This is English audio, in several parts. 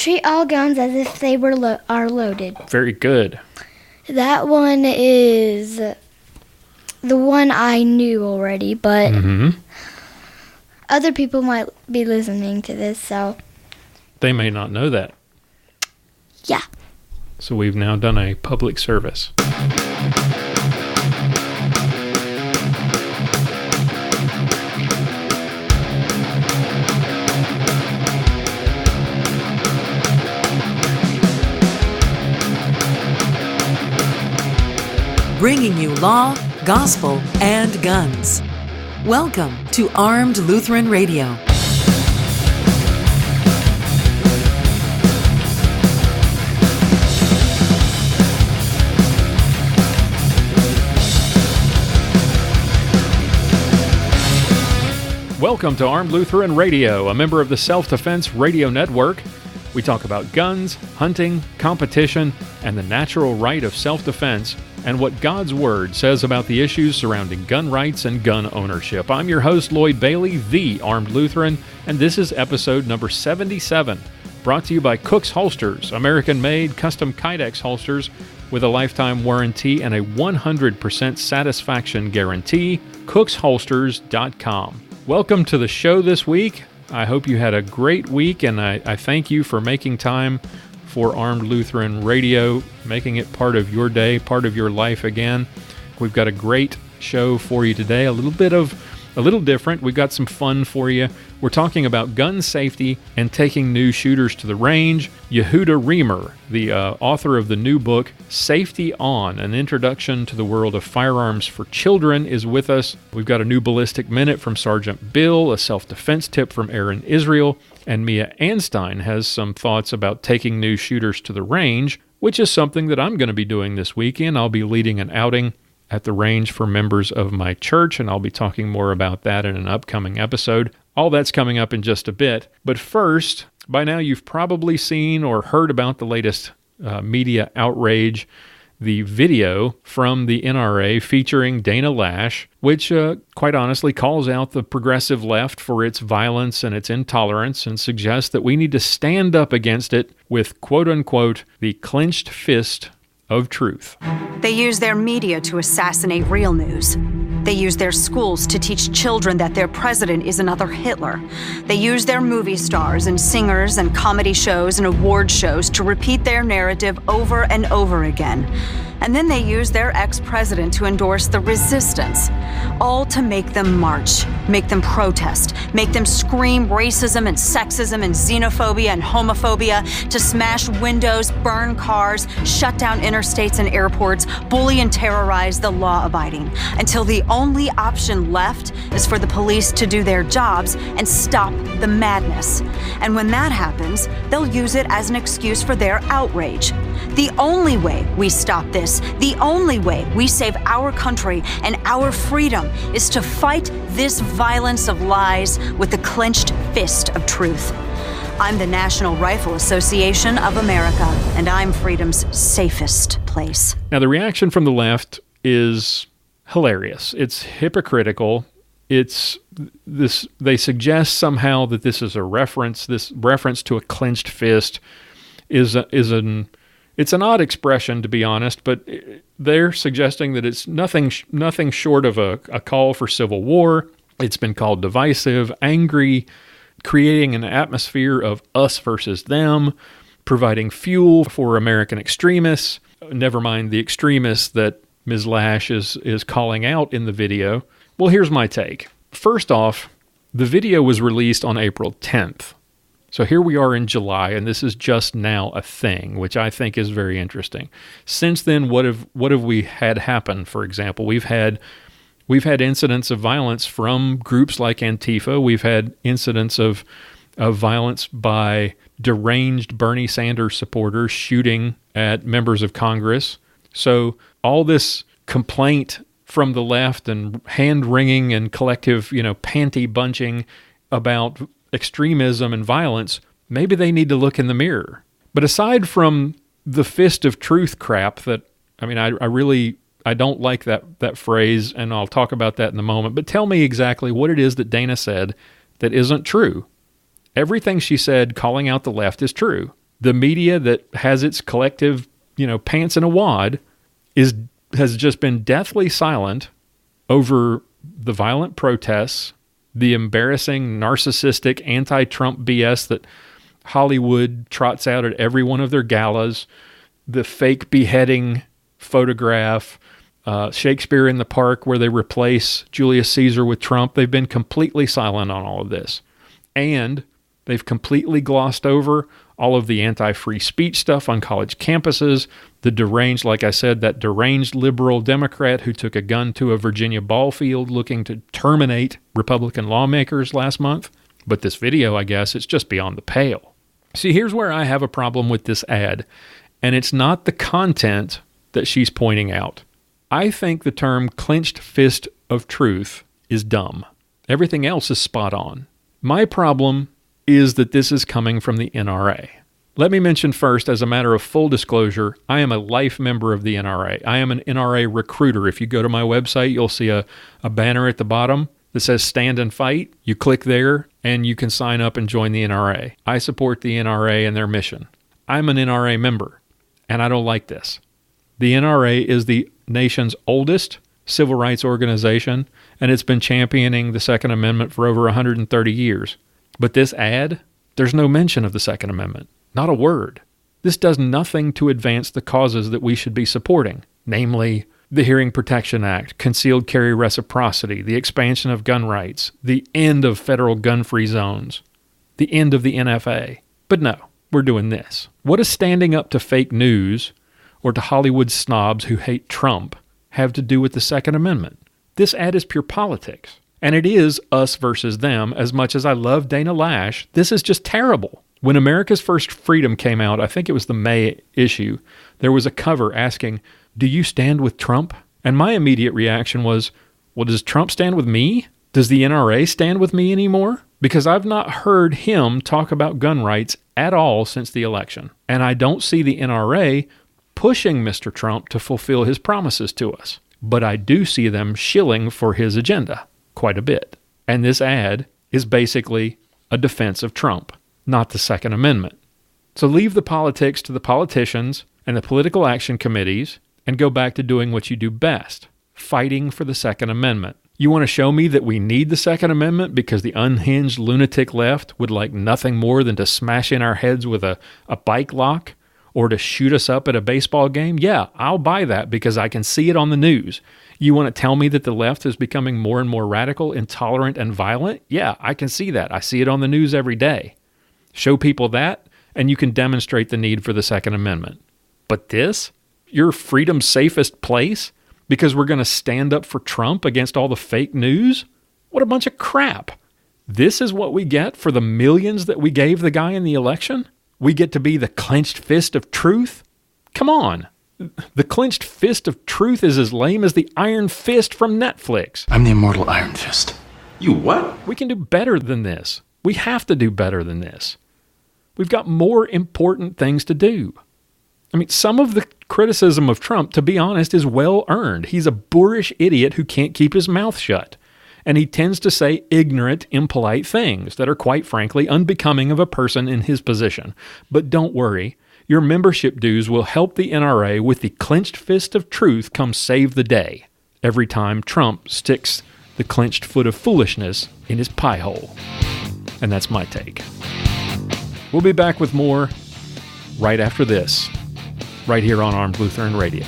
treat all guns as if they are loaded. Very good. That one is the one I knew already, but other people might be listening to this, so... They may not know that. Yeah. So we've now done a public service. Bringing you law, gospel, and guns. Welcome to Armed Lutheran Radio. Welcome to Armed Lutheran Radio, a member of the Self-Defense Radio Network. We talk about guns, hunting, competition, and the natural right of self-defense, and what God's Word says about the issues surrounding gun rights and gun ownership. I'm your host, Lloyd Bailey, the Armed Lutheran, and this is episode number 77, brought to you by Cook's Holsters, American-made custom Kydex holsters with a lifetime warranty and a 100% satisfaction guarantee, cooksholsters.com. Welcome to the show this week. I hope you had a great week, and I thank you for making time for Armed Lutheran Radio, making it part of your day, part of your life again. We've got a great show for you today, a little different. We've got some fun for you. We're talking about gun safety and taking new shooters to the range. Yehuda Remer, the author of the new book, Safety On, An Introduction to the World of Firearms for Children, is with us. We've got a new ballistic minute from Sergeant Bill, a self-defense tip from Aaron Israel, and Mia Anstine has some thoughts about taking new shooters to the range, which is something that I'm going to be doing this weekend. I'll be leading an outing at the range for members of my church, and I'll be talking more about that in an upcoming episode. All that's coming up in just a bit. But first, by now you've probably seen or heard about the latest media outrage, the video from the NRA featuring Dana Loesch, which quite honestly calls out the progressive left for its violence and its intolerance and suggests that we need to stand up against it with, quote-unquote, the clenched fist of truth. They use their media to assassinate real news. They use their schools to teach children that their president is another Hitler. They use their movie stars and singers and comedy shows and award shows to repeat their narrative over and over again. And then they use their ex-president to endorse the resistance, all to make them march, make them protest, make them scream racism and sexism and xenophobia and homophobia, to smash windows, burn cars, shut down interstates and airports, bully and terrorize the law-abiding, until the only option left is for the police to do their jobs and stop the madness. And when that happens, they'll use it as an excuse for their outrage. The only way we stop this, the only way we save our country and our freedom, is to fight this violence of lies with the clenched fist of truth. I'm the National Rifle Association of America, and I'm freedom's safest place. Now, the reaction from the left is hilarious. It's hypocritical. It's this. They suggest somehow that this is a reference. This reference to a clenched fist is an odd expression, to be honest, but they're suggesting that it's nothing short of a call for civil war. It's been called divisive, angry, creating an atmosphere of us versus them, providing fuel for American extremists, never mind the extremists that Ms. Loesch is calling out in the video. Well, here's my take. First off, the video was released on April 10th. So here we are in July, and this is just now a thing, which I think is very interesting. Since then, what have we had happen? For example, we've had incidents of violence from groups like Antifa. We've had incidents of violence by deranged Bernie Sanders supporters shooting at members of Congress. So all this complaint from the left and hand-wringing and collective, panty bunching about extremism and violence, maybe they need to look in the mirror. But aside from the fist of truth crap I don't like that phrase, and I'll talk about that in a moment, but tell me exactly what it is that Dana said that isn't true. Everything she said calling out the left is true. The media that has its collective, pants in a wad has just been deathly silent over the violent protests, the embarrassing, narcissistic, anti-Trump BS that Hollywood trots out at every one of their galas, the fake beheading photograph, Shakespeare in the Park where they replace Julius Caesar with Trump. They've been completely silent on all of this. And they've completely glossed over all of the anti-free speech stuff on college campuses, the deranged, like I said, that deranged liberal Democrat who took a gun to a Virginia ball field looking to terminate Republican lawmakers last month. But this video, I guess, it's just beyond the pale. See, here's where I have a problem with this ad, and it's not the content that she's pointing out. I think the term clenched fist of truth is dumb. Everything else is spot on. My problem is that this is coming from the NRA. Let me mention first, as a matter of full disclosure, I am a life member of the NRA. I am an NRA recruiter. If you go to my website, you'll see a banner at the bottom that says Stand and Fight. You click there, and you can sign up and join the NRA. I support the NRA and their mission. I'm an NRA member, and I don't like this. The NRA is the nation's oldest civil rights organization, and it's been championing the Second Amendment for over 130 years. But this ad, there's no mention of the Second Amendment. Not a word. This does nothing to advance the causes that we should be supporting, namely the Hearing Protection Act, concealed carry reciprocity, the expansion of gun rights, the end of federal gun-free zones, the end of the NFA. But no, we're doing this. What does standing up to fake news or to Hollywood snobs who hate Trump have to do with the Second Amendment? This ad is pure politics. And it is us versus them. As much as I love Dana Loesch, this is just terrible. When America's First Freedom came out, I think it was the May issue, there was a cover asking, "Do you stand with Trump?" And my immediate reaction was, well, does Trump stand with me? Does the NRA stand with me anymore? Because I've not heard him talk about gun rights at all since the election. And I don't see the NRA pushing Mr. Trump to fulfill his promises to us. But I do see them shilling for his agenda quite a bit. And this ad is basically a defense of Trump, not the Second Amendment. So leave the politics to the politicians and the political action committees and go back to doing what you do best, fighting for the Second Amendment. You want to show me that we need the Second Amendment because the unhinged lunatic left would like nothing more than to smash in our heads with a bike lock or to shoot us up at a baseball game? Yeah, I'll buy that because I can see it on the news. You want to tell me that the left is becoming more and more radical, intolerant, and violent? Yeah, I can see that. I see it on the news every day. Show people that, and you can demonstrate the need for the Second Amendment. But this? Your freedom's safest place? Because we're going to stand up for Trump against all the fake news? What a bunch of crap. This is what we get for the millions that we gave the guy in the election? We get to be the clenched fist of truth? Come on. The clenched fist of truth is as lame as the Iron Fist from Netflix. I'm the immortal Iron Fist. You what? We can do better than this. We have to do better than this. We've got more important things to do. I mean, some of the criticism of Trump, to be honest, is well-earned. He's a boorish idiot who can't keep his mouth shut. And he tends to say ignorant, impolite things that are quite frankly unbecoming of a person in his position. But don't worry. Your membership dues will help the NRA with the clenched fist of truth come save the day every time Trump sticks the clenched foot of foolishness in his pie hole. And that's my take. We'll be back with more right after this, right here on Armed Lutheran Radio.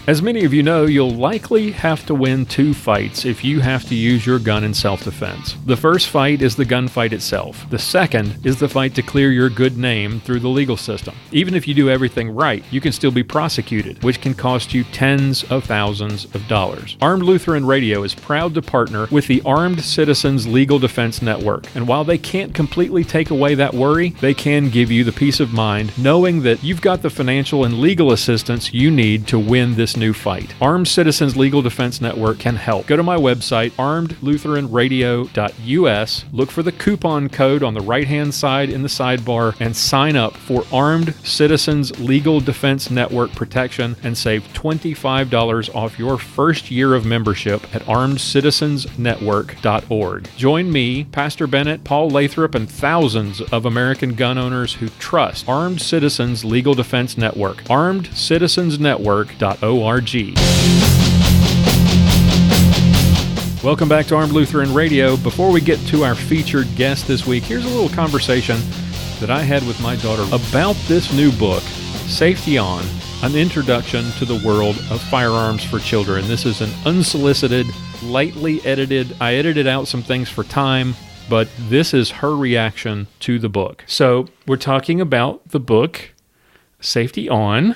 As many of you know, you'll likely have to win 2 fights if you have to use your gun in self-defense. The first fight is the gunfight itself. The second is the fight to clear your good name through the legal system. Even if you do everything right, you can still be prosecuted, which can cost you tens of thousands of dollars. Armed Lutheran Radio is proud to partner with the Armed Citizens Legal Defense Network, and while they can't completely take away that worry, they can give you the peace of mind knowing that you've got the financial and legal assistance you need to win this new fight. Armed Citizens Legal Defense Network can help. Go to my website, armedlutheranradio.us, look for the coupon code on the right-hand side in the sidebar, and sign up for Armed Citizens Legal Defense Network protection and save $25 off your first year of membership at armedcitizensnetwork.org. Join me, Pastor Bennett, Paul Lathrop, and thousands of American gun owners who trust Armed Citizens Legal Defense Network. ArmedCitizensNetwork.org. Welcome back to Armed Lutheran Radio. Before we get to our featured guest this week, here's a little conversation that I had with my daughter about this new book, Safety On, An Introduction to the World of Firearms for Children. This is an unsolicited, lightly edited, I edited out some things for time, but this is her reaction to the book. So we're talking about the book, Safety On.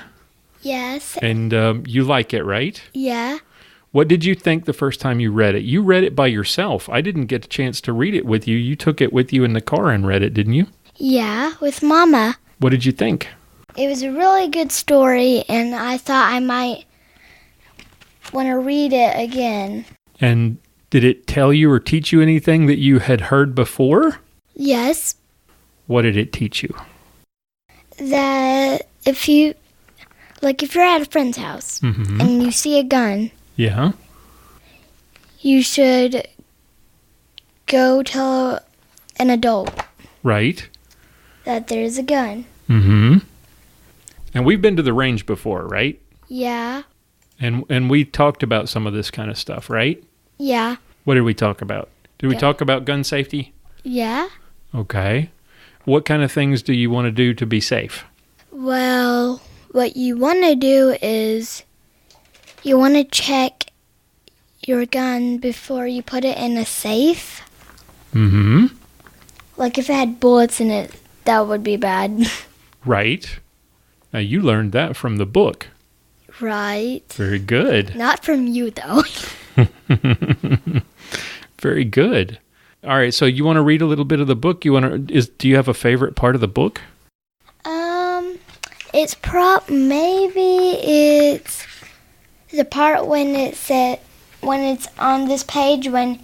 Yes. And you like it, right? Yeah. What did you think the first time you read it? You read it by yourself. I didn't get a chance to read it with you. You took it with you in the car and read it, didn't you? Yeah, with Mama. What did you think? It was a really good story, and I thought I might want to read it again. And did it tell you or teach you anything that you had heard before? Yes. What did it teach you? That if you're at a friend's house and you see a gun, yeah, you should go tell an adult. Right. That there's a gun. Mm-hmm. And we've been to the range before, right? Yeah. And we talked about some of this kind of stuff, right? Yeah. What did we talk about? Did we talk about gun safety? Yeah. Okay. What kind of things do you want to do to be safe? Well, what you want to do is you want to check your gun before you put it in a safe. Mm-hmm. Like if it had bullets in it, that would be bad. Right. Now you learned that from the book. Right. Very good. Not from you, though. Very good. All right, so you want to read a little bit of the book? Do you have a favorite part of the book? It's the part when it's on this page when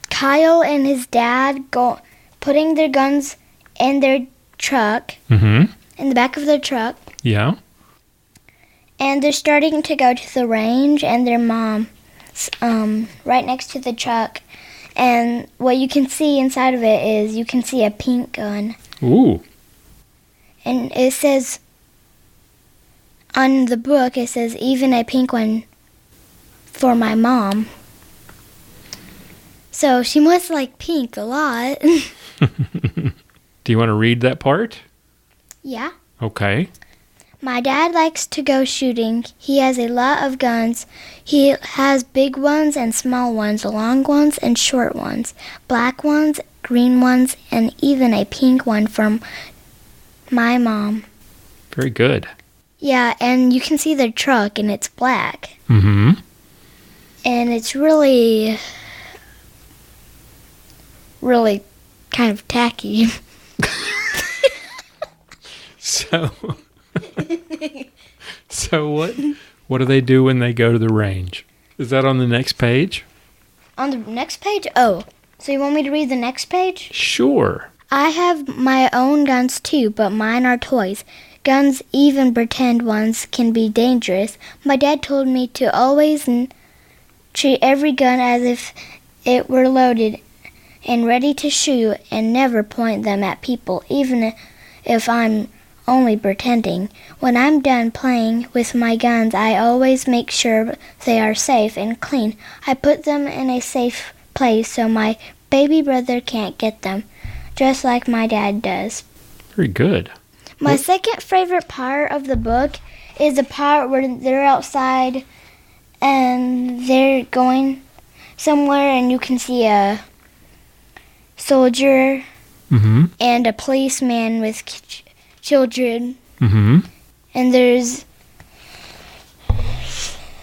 Kyle and his dad go putting their guns in their truck, in the back of their truck. Yeah. And they're starting to go to the range, and their mom's right next to the truck. And what you can see inside of it is you can see a pink gun. Ooh. And it says, on the book, it says, even a pink one for my mom. So she must like pink a lot. Do you want to read that part? Yeah. Okay. My dad likes to go shooting. He has a lot of guns. He has big ones and small ones, long ones and short ones, black ones, green ones, and even a pink one from my mom. Very good. Yeah, and you can see their truck, and it's black. Mm-hmm. And it's really, really kind of tacky. So what do they do when they go to the range? Is that on the next page? On the next page? Oh, so you want me to read the next page? Sure. I have my own guns too, but mine are toys. Guns, even pretend ones, can be dangerous. My dad told me to always treat every gun as if it were loaded and ready to shoot, and never point them at people, even if I'm only pretending. When I'm done playing with my guns, I always make sure they are safe and clean. I put them in a safe place so my baby brother can't get them, just like my dad does. Very good. My second favorite part of the book is the part where they're outside and they're going somewhere, and you can see a soldier and a policeman with children. Mm-hmm. And there's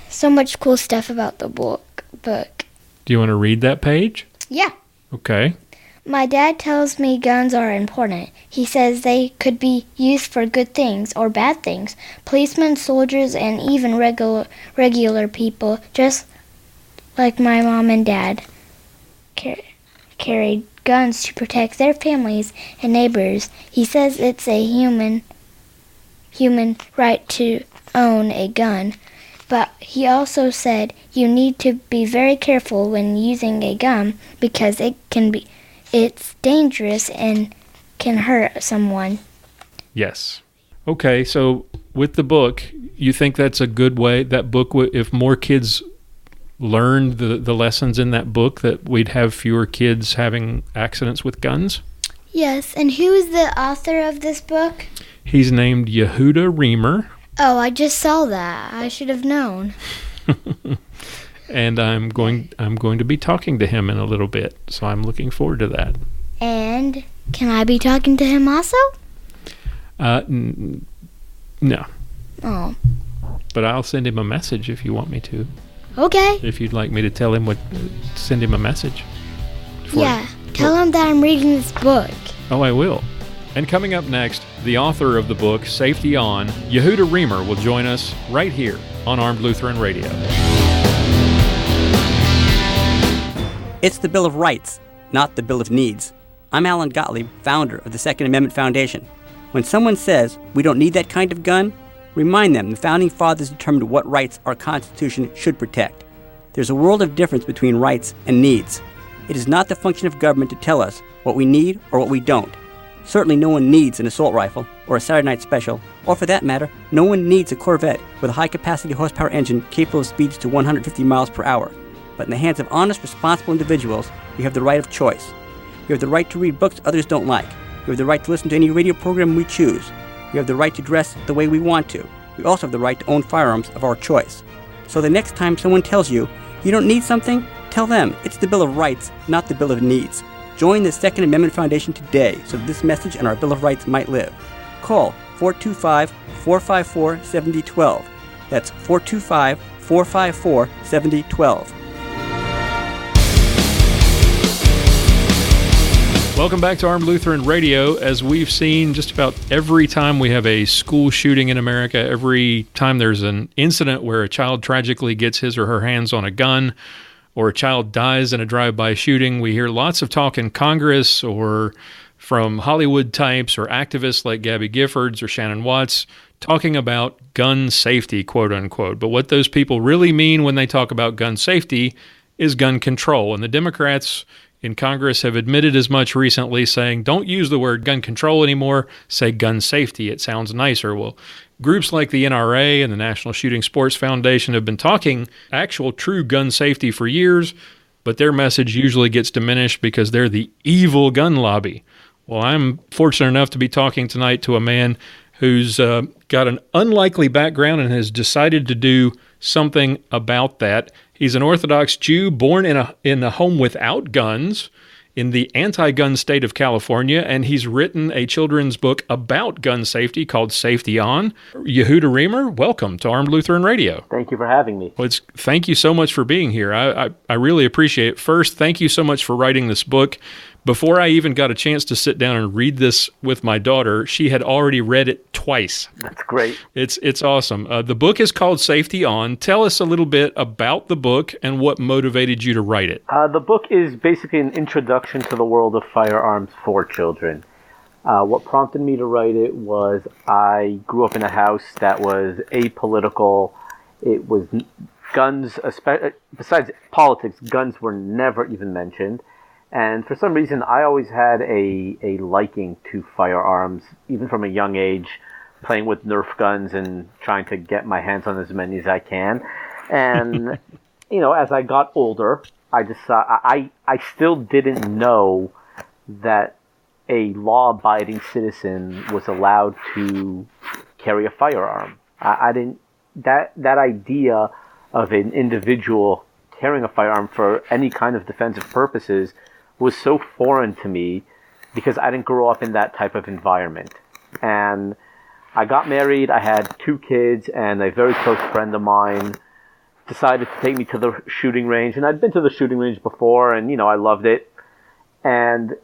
so much cool stuff about the book. Do you want to read that page? Yeah. Okay. My dad tells me guns are important. He says they could be used for good things or bad things. Policemen, soldiers, and even regular people, just like my mom and dad, carried guns to protect their families and neighbors. He says it's a human right to own a gun. But he also said you need to be very careful when using a gun because it's dangerous and can hurt someone. Yes. Okay, so with the book, you think that's a good way, that book, if more kids learned the lessons in that book, that we'd have fewer kids having accidents with guns? Yes, and who is the author of this book? He's named Yehuda Remer. Oh, I just saw that. I should have known. And I'm going to be talking to him in a little bit, so I'm looking forward to that. And can I be talking to him also? No. Oh. But I'll send him a message if you want me to. Okay. If you'd like me to tell him send him a message. Tell him that I'm reading this book. Oh, I will. And coming up next, the author of the book, Safety On, Yehuda Remer, will join us right here on Armed Lutheran Radio. It's the Bill of Rights, not the Bill of Needs. I'm Alan Gottlieb, founder of the Second Amendment Foundation. When someone says we don't need that kind of gun, remind them the Founding Fathers determined what rights our Constitution should protect. There's a world of difference between rights and needs. It is not the function of government to tell us what we need or what we don't. Certainly no one needs an assault rifle or a Saturday Night Special, or for that matter, no one needs a Corvette with a high-capacity horsepower engine capable of speeds to 150 miles per hour. But in the hands of honest, responsible individuals, you have the right of choice. You have the right to read books others don't like. You have the right to listen to any radio program we choose. You have the right to dress the way we want to. We also have the right to own firearms of our choice. So the next time someone tells you you don't need something, tell them it's the Bill of Rights, not the Bill of Needs. Join the Second Amendment Foundation today so that this message and our Bill of Rights might live. Call 425-454-7012. That's 425-454-7012. Welcome back to Armed Lutheran Radio. As we've seen, just about every time we have a school shooting in America, every time there's an incident where a child tragically gets his or her hands on a gun, or a child dies in a drive-by shooting, we hear lots of talk in Congress or from Hollywood types or activists like Gabby Giffords or Shannon Watts talking about gun safety, quote unquote. But what those people really mean when they talk about gun safety is gun control. And the Democrats in Congress have admitted as much recently, saying, don't use the word gun control anymore, say gun safety. It sounds nicer. Well, groups like the NRA and the National Shooting Sports Foundation have been talking actual true gun safety for years, but their message usually gets diminished because they're the evil gun lobby. Well, I'm fortunate enough to be talking tonight to a man who's got an unlikely background and has decided to do something about that. He's an Orthodox Jew born in a home without guns in the anti-gun state of California, and he's written a children's book about gun safety called Safety On. Yehuda Remer, welcome to Armed Lutheran Radio. Thank you for having me. Well, thank you so much for being here. I really appreciate it. First, thank you so much for writing this book. Before I even got a chance to sit down and read this with my daughter, she had already read it twice. That's great. It's awesome. The book is called Safety On. Tell us a little bit about the book and what motivated you to write it. The book is basically an introduction to the world of firearms for children. What prompted me to write it was I grew up in a house that was apolitical. It was guns, besides politics, guns were never even mentioned. And for some reason, I always had a liking to firearms, even from a young age, playing with Nerf guns and trying to get my hands on as many as I can. And, as I got older, I still didn't know that a law-abiding citizen was allowed to carry a firearm. That idea of an individual carrying a firearm for any kind of defensive purposes was so foreign to me because I didn't grow up in that type of environment. And I got married, I had 2 kids, and a very close friend of mine decided to take me to the shooting range. And I'd been to the shooting range before, and, I loved it. And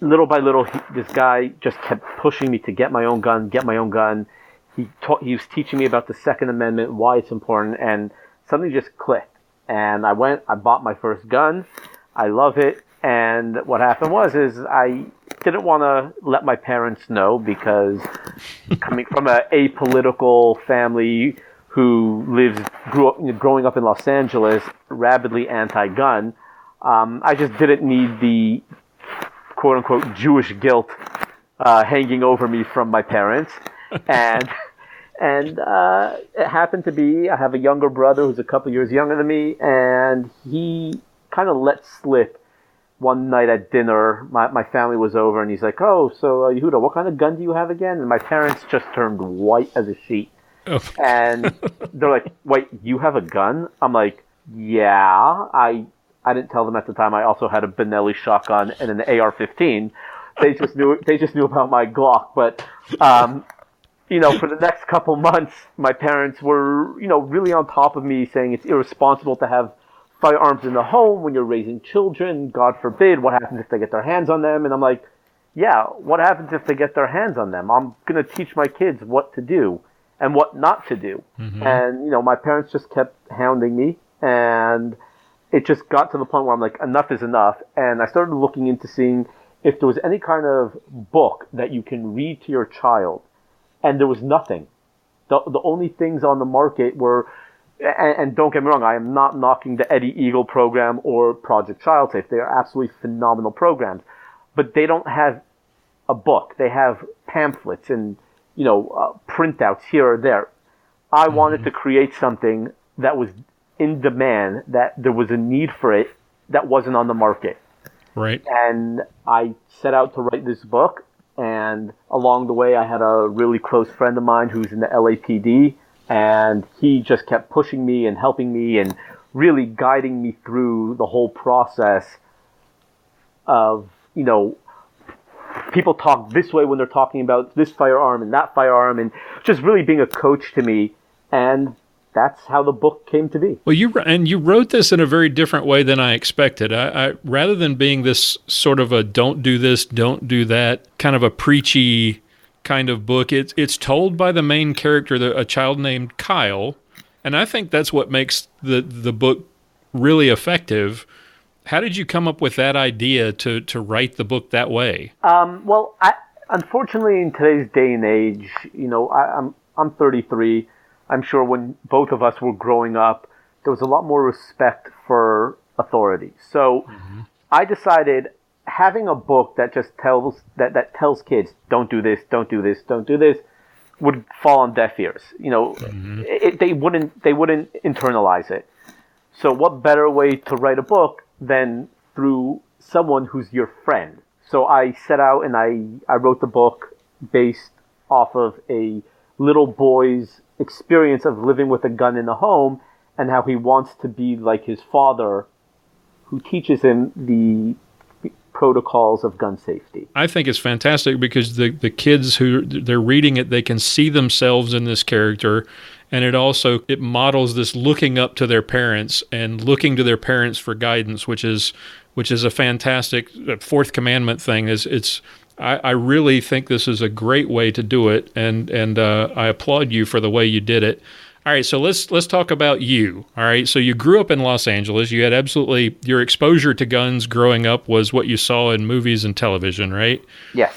little by little, this guy just kept pushing me to get my own gun. He was teaching me about the Second Amendment, why it's important, and something just clicked. And I bought my first gun. I love it. And what happened is I didn't want to let my parents know, because coming from a apolitical family who growing up in Los Angeles, rabidly anti-gun, I just didn't need the quote-unquote Jewish guilt hanging over me from my parents. And it happened to be, I have a younger brother who's a couple years younger than me, and he kind of let slip one night at dinner. My family was over, and he's like, "Oh, so Yehuda, what kind of gun do you have again?" And my parents just turned white as a sheet. Oh. And they're like, "Wait, you have a gun?" I'm like, "Yeah." I didn't tell them at the time I also had a Benelli shotgun and an AR-15. They just knew about my Glock. But for the next couple months, my parents were really on top of me, saying it's irresponsible to have firearms in the home when you're raising children. God forbid, what happens if they get their hands on them? And I'm like, yeah, what happens if they get their hands on them? I'm going to teach my kids what to do and what not to do. Mm-hmm. And, my parents just kept hounding me, and it just got to the point where I'm like, enough is enough. And I started looking into seeing if there was any kind of book that you can read to your child. And there was nothing. The only things on the market were, and don't get me wrong, I am not knocking the Eddie Eagle program or Project Child Safe. They are absolutely phenomenal programs. But they don't have a book. They have pamphlets and, printouts here or there. I wanted to create something that was in demand, that there was a need for it, that wasn't on the market. Right. And I set out to write this book. And along the way, I had a really close friend of mine who's in the LAPD. And he just kept pushing me and helping me and really guiding me through the whole process of, people talk this way when they're talking about this firearm and that firearm, and just really being a coach to me. And that's how the book came to be. Well, you wrote this in a very different way than I expected. I rather than being this sort of a don't do this, don't do that, kind of a preachy kind of book, it's told by the main character, a child named Kyle, and I think that's what makes the book really effective. How did you come up with that idea to write the book that way? Well, unfortunately, in today's day and age, I'm 33. I'm sure when both of us were growing up, there was a lot more respect for authority. So I decided, having a book that just tells kids, don't do this, don't do this, don't do this, would fall on deaf ears. They wouldn't internalize it. So what better way to write a book than through someone who's your friend? So I set out and I wrote the book based off of a little boy's experience of living with a gun in the home, and how he wants to be like his father, who teaches him the protocols of gun safety. I think it's fantastic because the kids who they're reading it, they can see themselves in this character, and it models this looking up to their parents and looking to their parents for guidance, which is a fantastic fourth commandment thing. I really think this is a great way to do it, and I applaud you for the way you did it. All right, so let's talk about you. All right, so you grew up in Los Angeles. You had your exposure to guns growing up was what you saw in movies and television, right? Yes.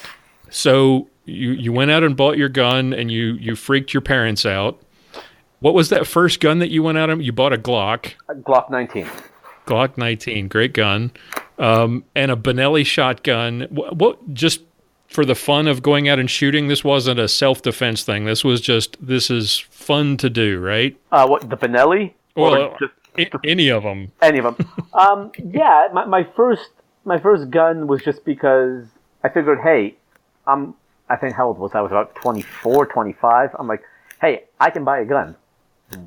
So you went out and bought your gun, and you freaked your parents out. What was that first gun that you went out and you bought? A Glock? A Glock 19. Glock 19, great gun. And a Benelli shotgun. What just for the fun of going out and shooting? This wasn't a self-defense thing. This is fun to do, right? What, the Benelli? Well, any of them. Any of them. Yeah, my first gun was just because I figured, hey, I think how old was I? I was about 24, 25. I'm like, hey, I can buy a gun.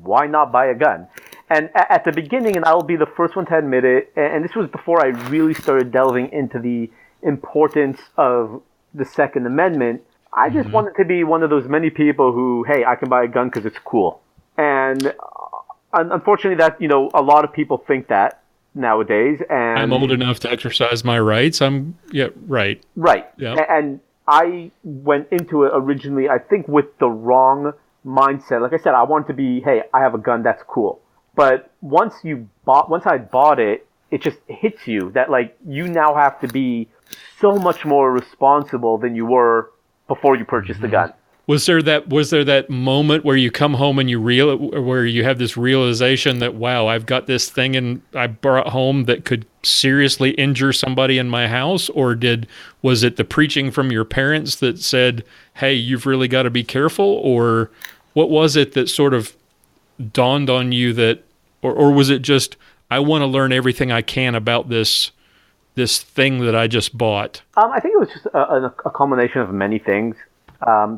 Why not buy a gun? And at the beginning, and I'll be the first one to admit it, and this was before I really started delving into the importance of the Second Amendment, I just wanted to be one of those many people who, hey, I can buy a gun because it's cool. And unfortunately, that a lot of people think that, nowadays. And I'm old enough to exercise my rights. Right. Right. Yep. And I went into it originally, I think, with the wrong mindset. Like I said, I wanted to be, hey, I have a gun, that's cool. But once I bought it, it just hits you that, like, you now have to be so much more responsible than you were before you purchased the gun. Was there that moment where you come home and where you have this realization that, wow, I've got this thing and I brought home that could seriously injure somebody in my house? Or was it the preaching from your parents that said, hey, you've really got to be careful? Or what was it that sort of dawned on you that, or was it just, I want to learn everything I can about this thing that I just bought? I think it was just a culmination of many things.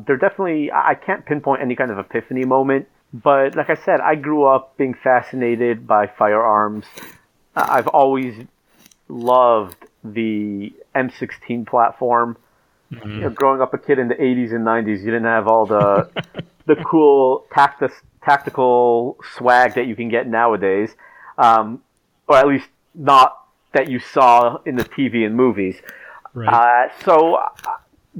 There definitely, I can't pinpoint any kind of epiphany moment, but like I said, I grew up being fascinated by firearms. I've always loved the M16 platform. Mm-hmm. You know, growing up a kid in the 80s and 90s, you didn't have all the cool tactical swag that you can get nowadays, or at least not that you saw in the TV and movies. Right. So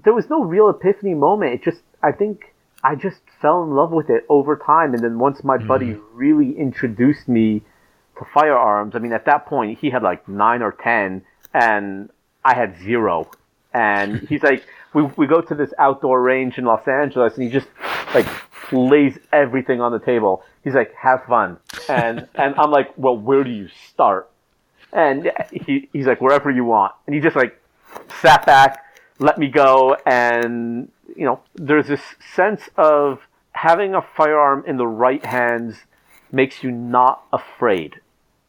there was no real epiphany moment. I think I just fell in love with it over time. And then once my buddy really introduced me to firearms, I mean, at that point, he had like 9 or 10, and I had 0. And he's like, we go to this outdoor range in Los Angeles, and he just like lays everything on the table. He's like, have fun. And I'm like, well, where do you start? And he's like, wherever you want. And he just like sat back, let me go, and there's this sense of having a firearm in the right hands makes you not afraid.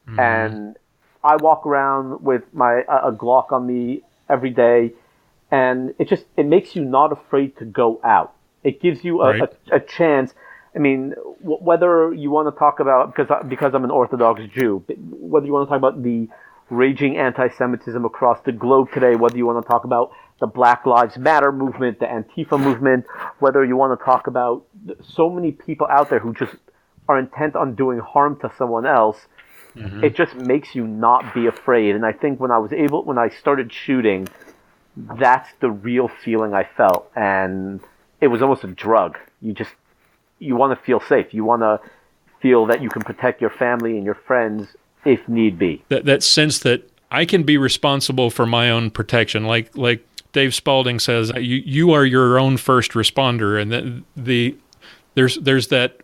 Mm-hmm. And I walk around with a Glock on me every day, and it makes you not afraid to go out. It gives you a chance. I mean, whether you want to talk about, because I'm an Orthodox Jew, whether you want to talk about the raging anti-Semitism across the globe today, whether you want to talk about the Black Lives Matter movement, the Antifa movement, whether you want to talk about so many people out there who just are intent on doing harm to someone else, it just makes you not be afraid. And I think when I started shooting, that's the real feeling I felt. And it was almost a drug. You want to feel safe. You want to feel that you can protect your family and your friends if need be. That sense that I can be responsible for my own protection. Like Dave Spalding says, you are your own first responder. And there's that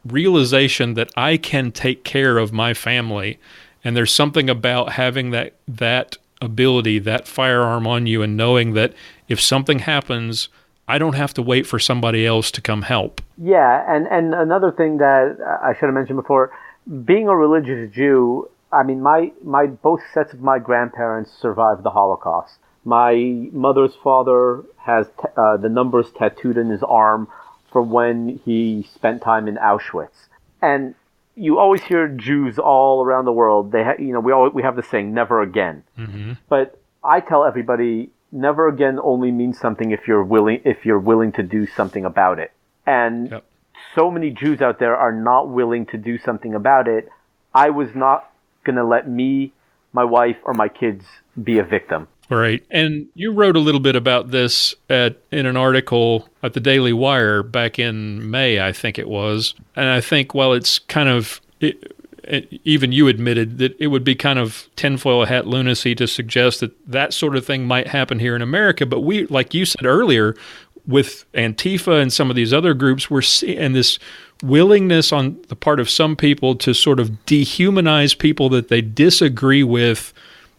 realization that I can take care of my family. And there's something about having that ability, that firearm on you, and knowing that if something happens, I don't have to wait for somebody else to come help. Yeah, and another thing that I should have mentioned before, being a religious Jew, I mean, my both sets of my grandparents survived the Holocaust. My mother's father has the numbers tattooed in his arm for when he spent time in Auschwitz. And you always hear Jews all around the world, we have the saying, never again. Mm-hmm. But I tell everybody, never again only means something if you're willing to do something about it. And so many Jews out there are not willing to do something about it. I was not going to let me, my wife, or my kids be a victim. Right. And you wrote a little bit about this in an article at the Daily Wire back in May, I think it was. And I think, well, it's kind of, even you admitted that it would be kind of tinfoil hat lunacy to suggest that sort of thing might happen here in America. But we, like you said earlier, with Antifa and some of these other groups, we're seeing this willingness on the part of some people to sort of dehumanize people that they disagree with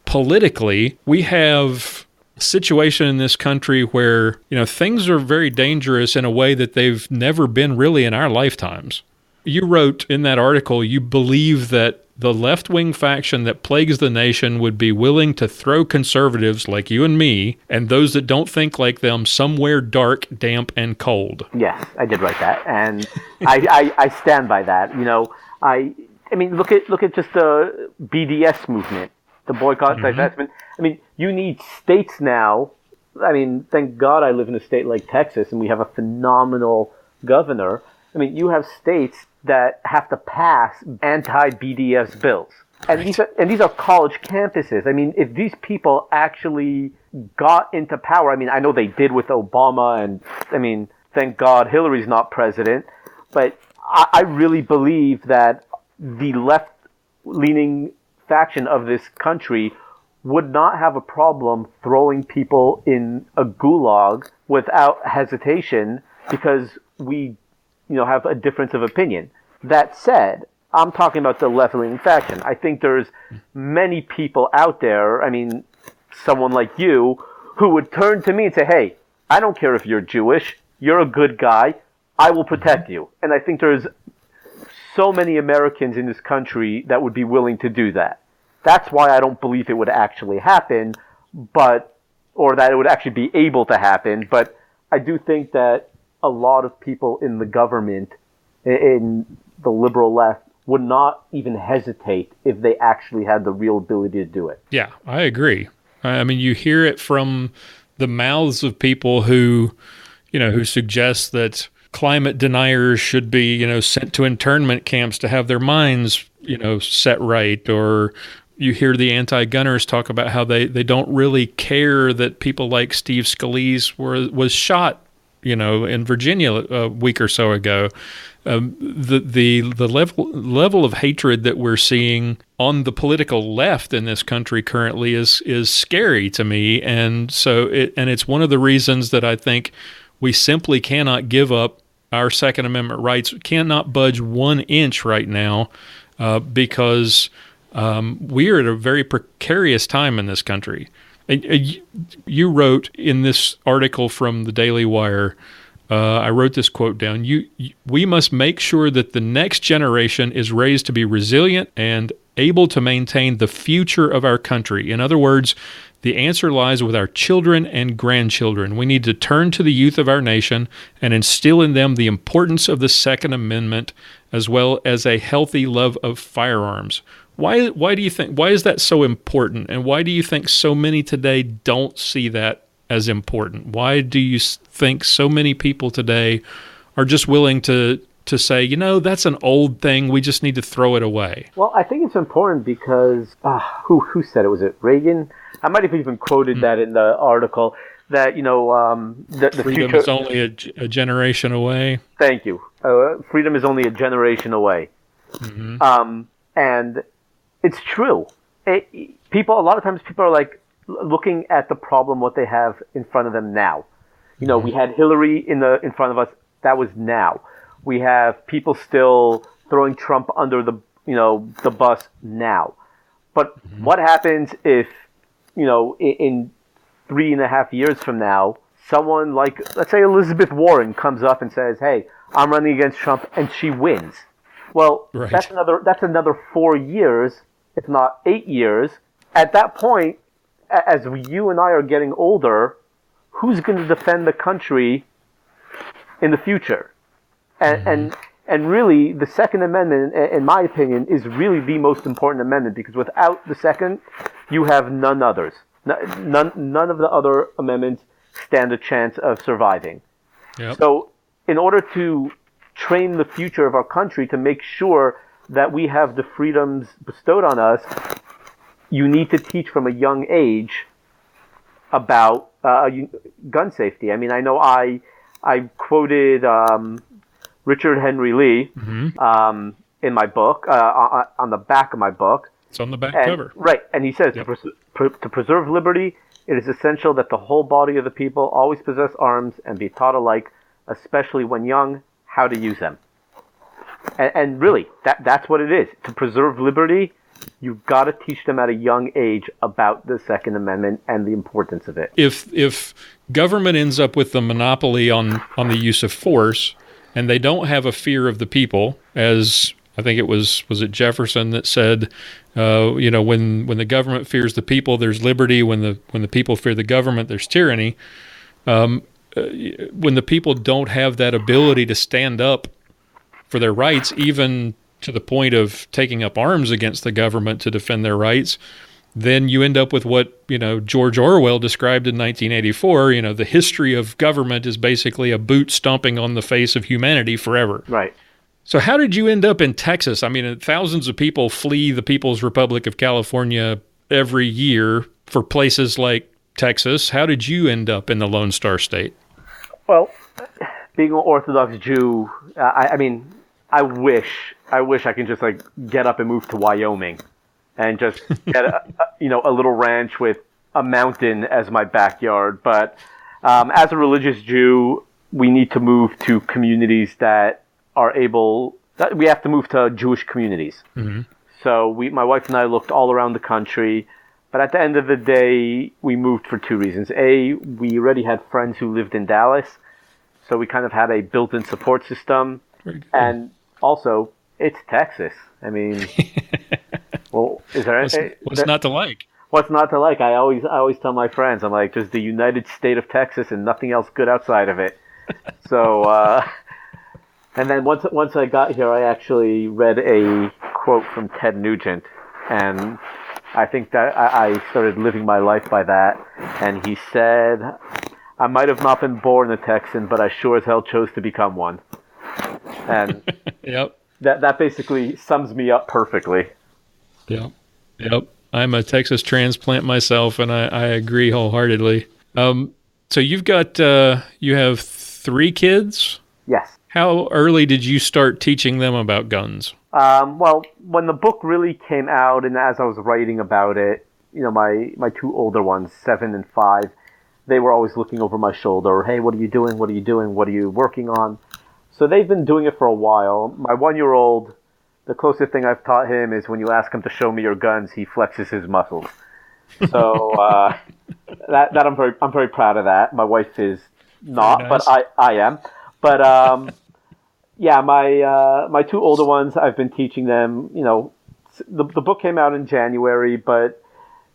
politically. We have a situation in this country where, things are very dangerous in a way that they've never been really in our lifetimes. You wrote in that article, you believe that the left-wing faction that plagues the nation would be willing to throw conservatives like you and me and those that don't think like them somewhere dark, damp, and cold. Yes, I did write that, and I stand by that. I mean, look at just the BDS movement, the boycott, divestment. I mean, you need states now. I mean, thank God I live in a state like Texas, and we have a phenomenal governor. I mean, you have states that have to pass anti-BDS bills. And these are college campuses. I mean, if these people actually got into power, I mean, I know they did with Obama, and I mean, thank God Hillary's not president, but I really believe that the left-leaning faction of this country would not have a problem throwing people in a gulag without hesitation because we, have a difference of opinion. That said, I'm talking about the left-leaning faction. I think there's many people out there, I mean, someone like you, who would turn to me and say, hey, I don't care if you're Jewish, you're a good guy, I will protect you. And I think there's so many Americans in this country that would be willing to do that. That's why I don't believe it would actually happen, or that it would actually be able to happen. But I do think that a lot of people in the government, in the liberal left, would not even hesitate if they actually had the real ability to do it. Yeah, I agree. I mean, you hear it from the mouths of people who suggest that climate deniers should be, sent to internment camps to have their minds, set right. Or you hear the anti-gunners talk about how they don't really care that people like Steve Scalise was shot, in Virginia a week or so ago. The level of hatred that we're seeing on the political left in this country currently is scary to me, and so it's one of the reasons that I think we simply cannot give up our Second Amendment rights. We cannot budge 1 inch right now because we are at a very precarious time in this country. You wrote in this article from the Daily Wire, I wrote this quote down, we must make sure that the next generation is raised to be resilient and able to maintain the future of our country. In other words, the answer lies with our children and grandchildren. We need to turn to the youth of our nation and instill in them the importance of the Second Amendment as well as a healthy love of firearms. Why do you think, why is that so important? And why do you think so many today don't see that as important? Why do you think so many people today are just willing to say, that's an old thing, we just need to throw it away? Well, I think it's important because, who said it? Was it Reagan? I might have even quoted that in the article, that, the freedom future is only a generation away. Thank you. Freedom is only a generation away. Mm-hmm. And it's true. A lot of times people are like looking at the problem, what they have in front of them now. We had Hillary in front of us. That was now. We have people still throwing Trump under the bus now. But what happens if, in 3.5 years from now, someone like, let's say Elizabeth Warren comes up and says, hey, I'm running against Trump, and she wins. Well, right. That's another 4 years, if not 8 years. At that point, as you and I are getting older, who's going to defend the country in the future? And really, the Second Amendment, in my opinion, is really the most important amendment, because without the Second, you have none others. None of the other amendments stand a chance of surviving. Yep. So in order to train the future of our country to make sure that we have the freedoms bestowed on us, you need to teach from a young age about gun safety. I mean, I know I quoted Richard Henry Lee in my book, on the back of my book. It's on the back cover. Right, and he says, to preserve liberty, it is essential that the whole body of the people always possess arms and be taught alike, especially when young, how to use them. And really, that's what it is. To preserve liberty, you've got to teach them at a young age about the Second Amendment and the importance of it. If government ends up with the monopoly on the use of force, and they don't have a fear of the people, as I think it was it Jefferson that said, when the government fears the people, there's liberty. When the people fear the government, there's tyranny. When the people don't have that ability to stand up for their rights, even to the point of taking up arms against the government to defend their rights, then you end up with what George Orwell described in 1984. The history of government is basically a boot stomping on the face of humanity forever. Right. So how did you end up in Texas? I mean, thousands of people flee the People's Republic of California every year for places like Texas. How did you end up in the Lone Star State? Well, being an Orthodox Jew, I mean, I wish I could just like get up and move to Wyoming and just get a little ranch with a mountain as my backyard. But as a religious Jew, we need to move to communities that are able. We have to move to Jewish communities. Mm-hmm. So my wife and I looked all around the country, but at the end of the day, we moved for two reasons. A, we already had friends who lived in Dallas, so we kind of had a built-in support system. And also, it's Texas. I mean, well, is there what's not to like? What's not to like? I always tell my friends, I'm like, just the United State of Texas and nothing else good outside of it. So, and then once I got here, I actually read a quote from Ted Nugent, and I think that I started living my life by that. And he said, I might have not been born a Texan, but I sure as hell chose to become one. And yep. That basically sums me up perfectly. Yep. I'm a Texas transplant myself, and I agree wholeheartedly. So you have 3 kids? Yes. How early did you start teaching them about guns? Well, when the book really came out, and as I was writing about it, my 2 older ones, 7 and 5, they were always looking over my shoulder. Hey, what are you doing? What are you doing? What are you working on? So they've been doing it for a while. My 1-year-old, the closest thing I've taught him is when you ask him to show me your guns, he flexes his muscles. So that I'm very proud of that. My wife is not, nice. But I am. But yeah, my 2 older ones, I've been teaching them. The book came out in January, but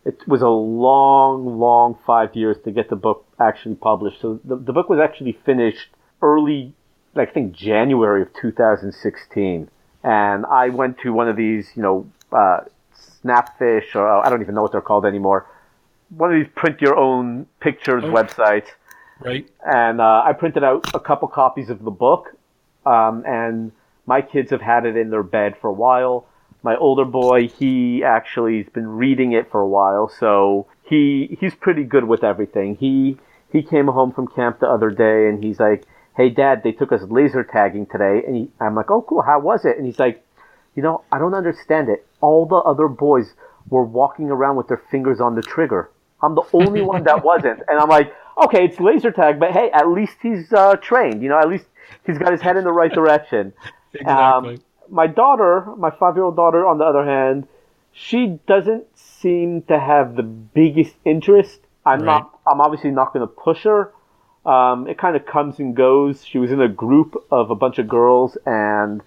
it was a long 5 years to get the book actually published. So the book was actually finished early, I think January of 2016. And I went to one of these, Snapfish, or I don't even know what they're called anymore. One of these print your own pictures websites. Right. And I printed out a couple copies of the book. And my kids have had it in their bed for a while. My older boy, he actually has been reading it for a while. So he's pretty good with everything. He came home from camp the other day and he's like, hey, Dad, they took us laser tagging today. And I'm like, oh, cool. How was it? And he's like, I don't understand it. All the other boys were walking around with their fingers on the trigger. I'm the only one that wasn't. And I'm like, okay, it's laser tag, but hey, at least he's trained. At least he's got his head in the right direction. Exactly. My daughter, my 5-year-old daughter, on the other hand, she doesn't seem to have the biggest interest. I'm obviously not going to push her. It kind of comes and goes. She was in a group of a bunch of girls, and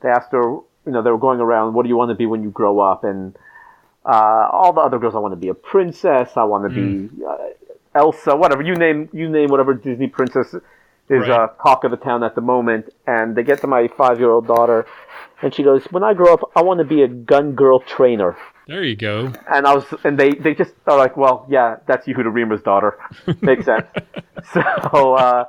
they asked her, they were going around, what do you want to be when you grow up? And all the other girls, I want to be a princess, I want to be Elsa, whatever. You name whatever Disney princess is talk of the town at the moment. And they get to my 5-year-old daughter, and she goes, when I grow up, I want to be a gun girl trainer. There you go. And they just are like, well, yeah, that's Yehuda Remer's daughter. Makes sense. So,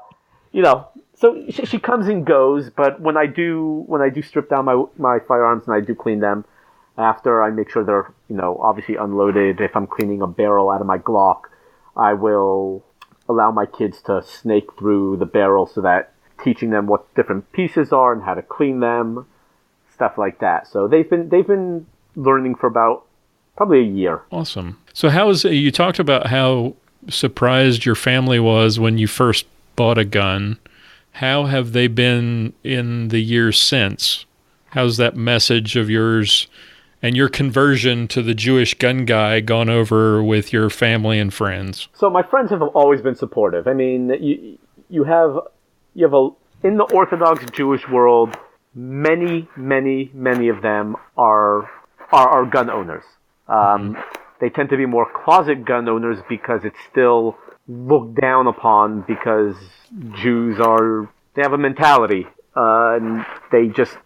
so she comes and goes, but when I do strip down my firearms and I do clean them, after I make sure they're, obviously unloaded, if I'm cleaning a barrel out of my Glock, I will allow my kids to snake through the barrel so that teaching them what different pieces are and how to clean them, stuff like that. So they've been learning for about probably a year. Awesome. So you talked about how surprised your family was when you first bought a gun. How have they been in the years since? How's that message of yours and your conversion to the Jewish gun guy gone over with your family and friends? So my friends have always been supportive. I mean, you have in the Orthodox Jewish world, many of them are gun owners. They tend to be more closet gun owners because it's still looked down upon because Jews they have a mentality, and they just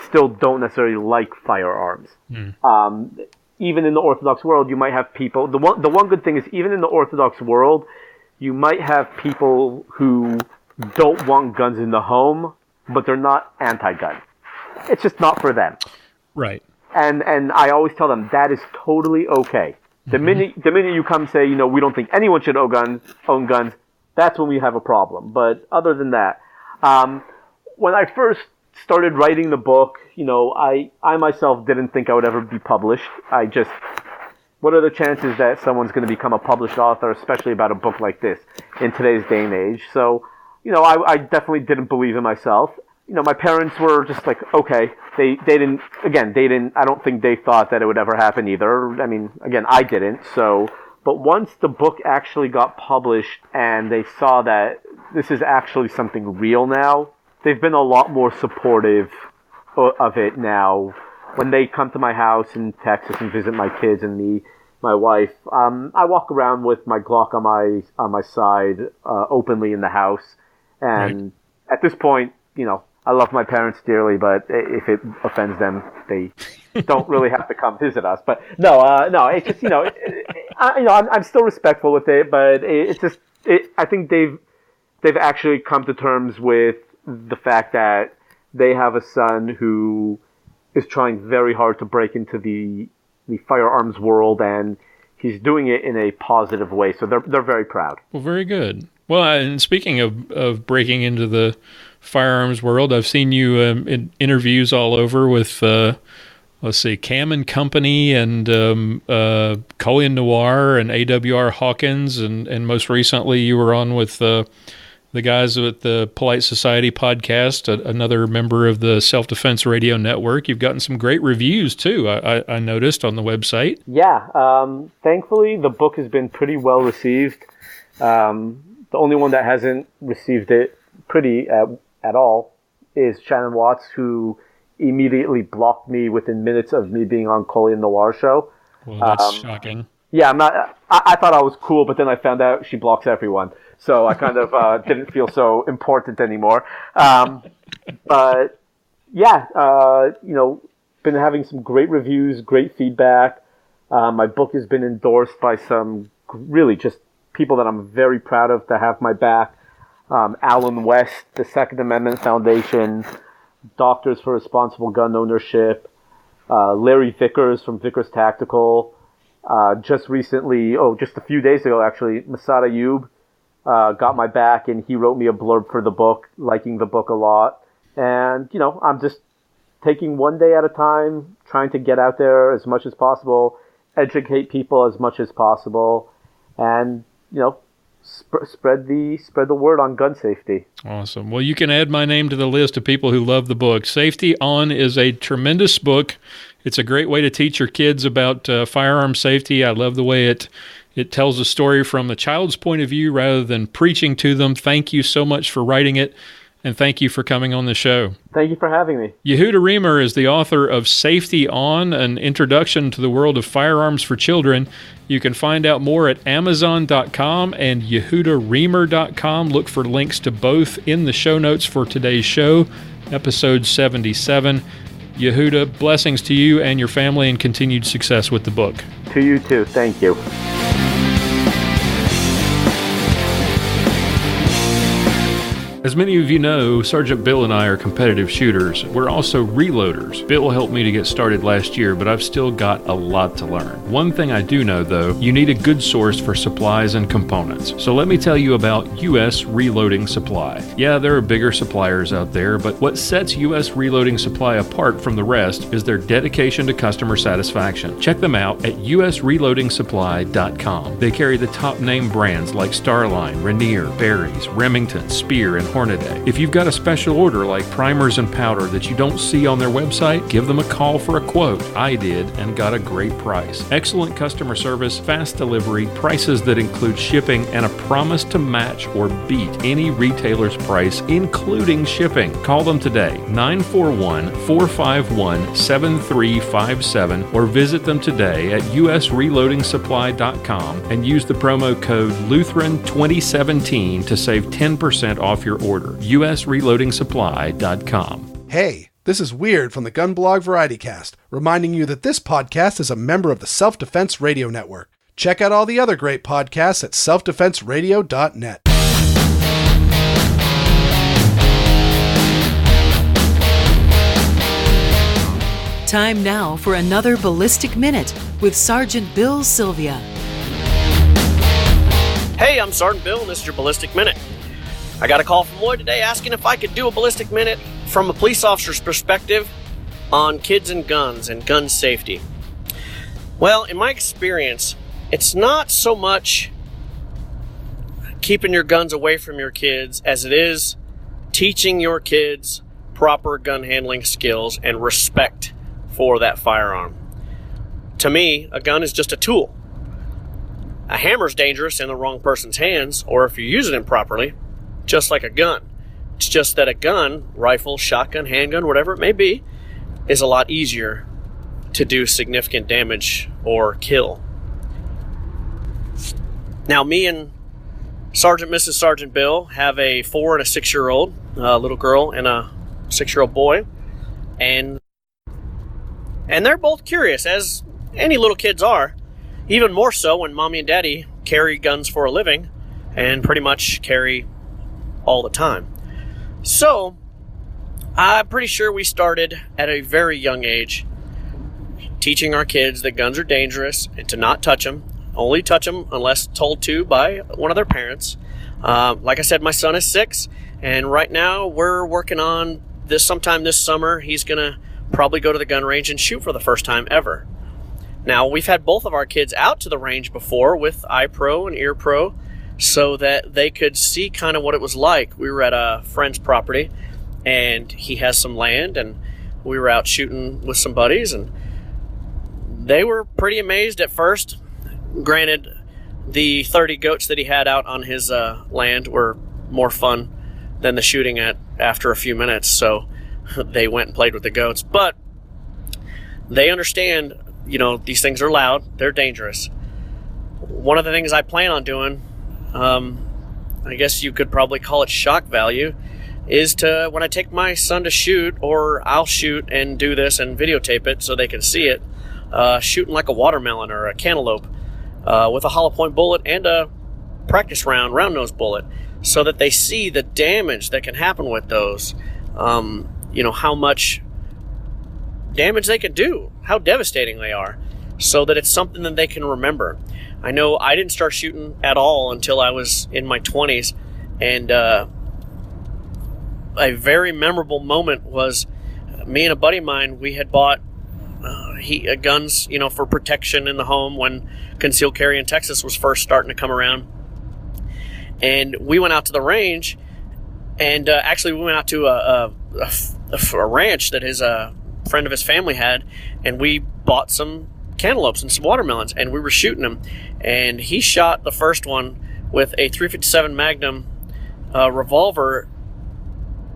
still don't necessarily like firearms. Even in the Orthodox world, you might have people, the one good thing is even in the Orthodox world, you might have people who don't want guns in the home, but they're not anti-gun. it's just not for them. Right. And I always tell them that is totally okay. The minute you come say, we don't think anyone should own guns, that's when we have a problem. But other than that, when I first started writing the book, I myself didn't think I would ever be published. What are the chances that someone's going to become a published author, especially about a book like this in today's day and age? So, I definitely didn't believe in myself. My parents were just like, okay, they didn't, I don't think they thought that it would ever happen either. I mean, again, I didn't. So, but once the book actually got published and they saw that this is actually something real now, they've been a lot more supportive of it now. When they come to my house in Texas and visit my kids and my wife, I walk around with my Glock on my side openly in the house. And at this point, I love my parents dearly, but if it offends them, they don't really have to come visit us. But no, it's just I'm still respectful with it, but it's just I think they've actually come to terms with the fact that they have a son who is trying very hard to break into the firearms world, and he's doing it in a positive way. So they're very proud. Well, very good. Well, and speaking of breaking into the firearms world, I've seen you in interviews all over with, Cam and Company and Collier Noir and AWR Hawkins, and most recently you were on with the guys at the Polite Society podcast, another member of the Self-Defense Radio Network. You've gotten some great reviews, too, I noticed on the website. Yeah. Thankfully, the book has been pretty well received. The only one that hasn't received it pretty at all is Shannon Watts, who immediately blocked me within minutes of me being on Collier Noir show. Well, that's shocking. Yeah, I thought I was cool, but then I found out she blocks everyone. So I kind of didn't feel so important anymore. But yeah, been having some great reviews, great feedback. My book has been endorsed by some really just people that I'm very proud of to have my back. Alan West, the Second Amendment Foundation, Doctors for Responsible Gun Ownership, Larry Vickers from Vickers Tactical. Just recently, just a few days ago actually, Masad Ayub got my back, and he wrote me a blurb for the book, liking the book a lot. And, I'm just taking one day at a time, trying to get out there as much as possible, educate people as much as possible, and, spread the word on gun safety. Awesome. Well, you can add my name to the list of people who love the book. Safety On is a tremendous book. It's a great way to teach your kids about firearm safety. I love the way it tells a story from the child's point of view rather than preaching to them. Thank you so much for writing it, and thank you for coming on the show. Thank you for having me. Yehuda Remer is the author of Safety On, an introduction to the world of firearms for children. You can find out more at Amazon.com and YehudaRemer.com. Look for links to both in the show notes for today's show, episode 77. Yehuda, blessings to you and your family, and continued success with the book. To you too. Thank you. As many of you know, Sergeant Bill and I are competitive shooters. We're also reloaders. Bill helped me to get started last year, but I've still got a lot to learn. One thing I do know, though, you need a good source for supplies and components. So let me tell you about U.S. Reloading Supply. Yeah, there are bigger suppliers out there, but what sets U.S. Reloading Supply apart from the rest is their dedication to customer satisfaction. Check them out at usreloadingsupply.com. They carry the top name brands like Starline, Rainier, Barry's, Remington, Spear, and Hornaday. If you've got a special order like primers and powder that you don't see on their website, give them a call for a quote. I did and got a great price. Excellent customer service, fast delivery, prices that include shipping, and a promise to match or beat any retailer's price, including shipping. Call them today, 941-451-7357, or visit them today at usreloadingsupply.com and use the promo code Lutheran2017 to save 10% off your order. usreloadingsupply.com. Hey, this is Weird from the Gun Blog Variety Cast, reminding you that this podcast is a member of the Self-Defense Radio Network. Check out all the other great podcasts at selfdefenseradio.net. Time now for another Ballistic Minute with Sergeant Bill Silvia. Hey, I'm Sergeant Bill, and this is your Ballistic Minute. I got a call from Lloyd today asking if I could do a Ballistic Minute from a police officer's perspective on kids and gun safety. Well, in my experience, it's not so much keeping your guns away from your kids as it is teaching your kids proper gun handling skills and respect for that firearm. To me, a gun is just a tool. A hammer's dangerous in the wrong person's hands, or if you use it improperly, just like a gun. It's just that a gun, rifle, shotgun, handgun, whatever it may be, is a lot easier to do significant damage or kill. Now, me and Mrs. Sergeant Bill have a 4 and a 6-year-old, little girl and a 6-year-old boy, and they're both curious, as any little kids are, even more so when mommy and daddy carry guns for a living and pretty much carry all the time. So, I'm pretty sure we started at a very young age teaching our kids that guns are dangerous and to not touch them. Only touch them unless told to by one of their parents. Like I said, my son is 6, and right now we're working on this. Sometime this summer, he's going to probably go to the gun range and shoot for the first time ever. Now, we've had both of our kids out to the range before with eye pro and ear pro so that they could see kind of what it was like. We were at a friend's property, and he has some land, and we were out shooting with some buddies, and they were pretty amazed at first. Granted, the 30 goats that he had out on his land were more fun than the shooting after a few minutes, so they went and played with the goats. But they understand, these things are loud, they're dangerous. One of the things I plan on doing, I guess you could probably call it shock value, is to, when I take my son to shoot, or I'll shoot and do this and videotape it so they can see it, shooting like a watermelon or a cantaloupe with a hollow point bullet and a practice round nose bullet, so that they see the damage that can happen with those. How much damage they can do, how devastating they are, so that it's something that they can remember. I know I didn't start shooting at all until I was in my 20s, and a very memorable moment was me and a buddy of mine, we had bought guns, for protection in the home when concealed carry in Texas was first starting to come around. And we went out to the range, and actually we went out to a ranch that his friend of his family had, and we bought some cantaloupes and some watermelons, and we were shooting them. And he shot the first one with a .357 Magnum revolver,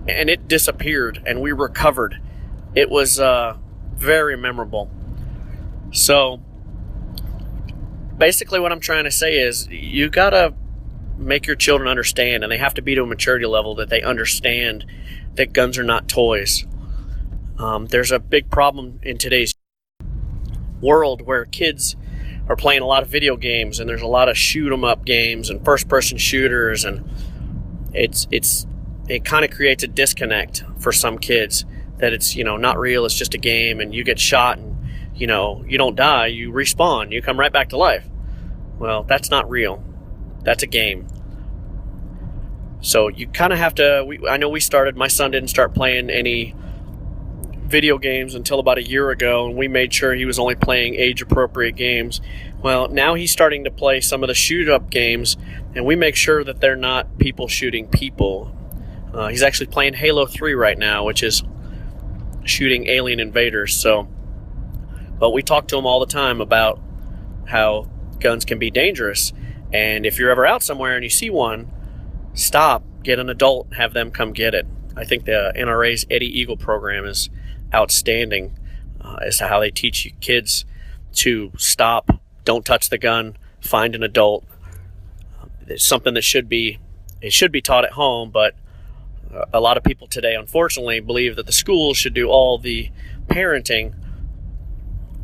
and it disappeared, and we recovered. It was very memorable. So basically what I'm trying to say is you gotta make your children understand, and they have to be to a maturity level that they understand that guns are not toys. There's a big problem in today's world where kids are playing a lot of video games, and there's a lot of shoot 'em up games and first person shooters, and it kind of creates a disconnect for some kids that it's not real, it's just a game, and you get shot and you don't die, you respawn, you come right back to life. Well, that's not real, that's a game. So you kind of have to, I know my son didn't start playing any video games until about a year ago, and we made sure he was only playing age-appropriate games. Well, now he's starting to play some of the shoot-up games, and we make sure that they're not people shooting people. He's actually playing Halo 3 right now, which is shooting alien invaders. But we talk to him all the time about how guns can be dangerous, and if you're ever out somewhere and you see one, stop, get an adult, have them come get it. I think the NRA's Eddie Eagle program is outstanding as to how they teach kids to stop, don't touch the gun, find an adult. It's something that should be taught at home, but a lot of people today, unfortunately, believe that the schools should do all the parenting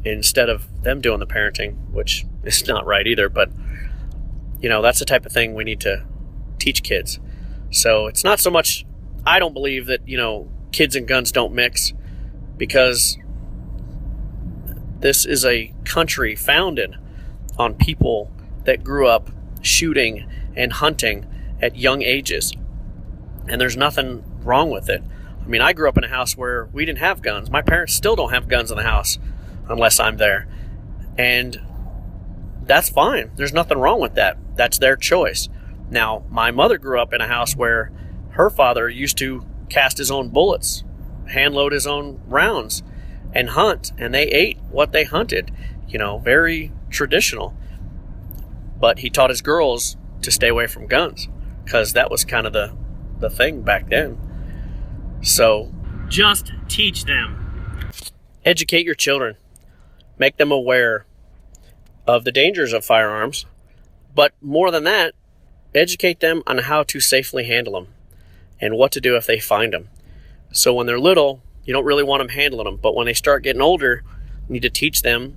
instead of them doing the parenting, which is not right either. But, that's the type of thing we need to teach kids. So it's not so much, I don't believe that, kids and guns don't mix, because This is a country founded on people that grew up shooting and hunting at young ages. And there's nothing wrong with it. I mean, I grew up in a house where we didn't have guns. My parents still don't have guns in the house unless I'm there. And that's fine. There's nothing wrong with that. That's their choice. Now, my mother grew up in a house where her father used to cast his own bullets, hand load his own rounds, and hunt. And they ate what they hunted. You know, very traditional. But he taught his girls to stay away from guns because that was kind of the thing back then. So just teach them. Educate your children. Make them aware of the dangers of firearms. But more than that, educate them on how to safely handle them and what to do if they find them. So when they're little, you don't really want them handling them. But when they start getting older, you need to teach them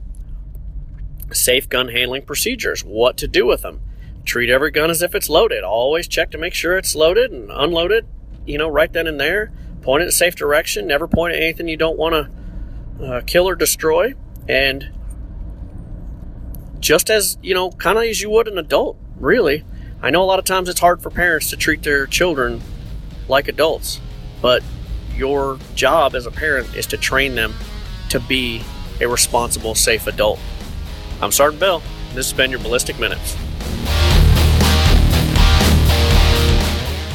safe gun handling procedures, what to do with them. Treat every gun as if it's loaded. Always check to make sure it's loaded and unloaded, right then and there. Point it in a safe direction. Never point at anything you don't want to kill or destroy. And just as, kind of as you would an adult, really. I know a lot of times it's hard for parents to treat their children like adults, but your job as a parent is to train them to be a responsible, safe adult. I'm Sergeant Bill. This has been your Ballistic Minutes.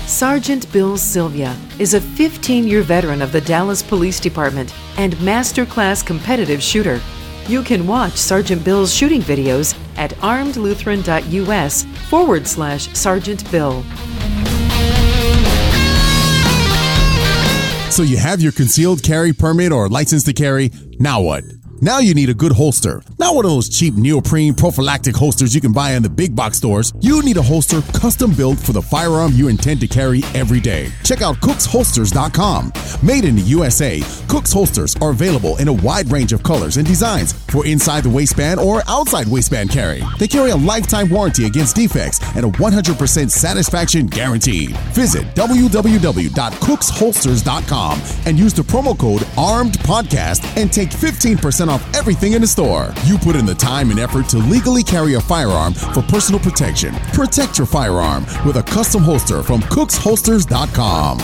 Sergeant Bill Silvia is a 15-year veteran of the Dallas Police Department and masterclass competitive shooter. You can watch Sergeant Bill's shooting videos at armedlutheran.us/Sergeant Bill. So you have your concealed carry permit or license to carry. Now what? Now you need a good holster. Not one of those cheap neoprene prophylactic holsters you can buy in the big box stores. You need a holster custom built for the firearm you intend to carry every day. Check out cooksholsters.com. Made in the USA, Cooks holsters are available in a wide range of colors and designs for inside the waistband or outside waistband carry. They carry a lifetime warranty against defects and a 100% satisfaction guaranteed. Visit www.cooksholsters.com and use the promo code ARMEDPODCAST and take 15% off everything in the store. You put in the time and effort to legally carry a firearm for personal protection. Protect your firearm with a custom holster from cooksholsters.com.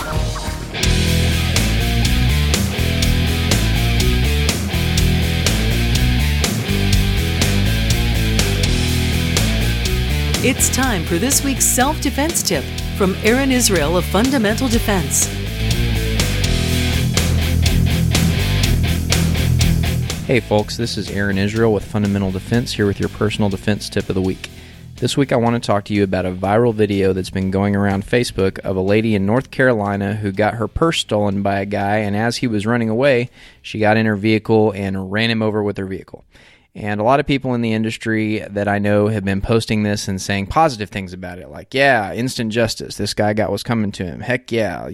It's time for this week's self-defense tip from Aaron Israel of Fundamental Defense. Hey folks, this is Aaron Israel with Fundamental Defense here with your personal defense tip of the week. This week I want to talk to you about a viral video that's been going around Facebook of a lady in North Carolina who got her purse stolen by a guy, and as he was running away, she got in her vehicle and ran him over with her vehicle. And a lot of people in the industry that I know have been posting this and saying positive things about it, like, yeah, instant justice, this guy got what's coming to him, heck yeah,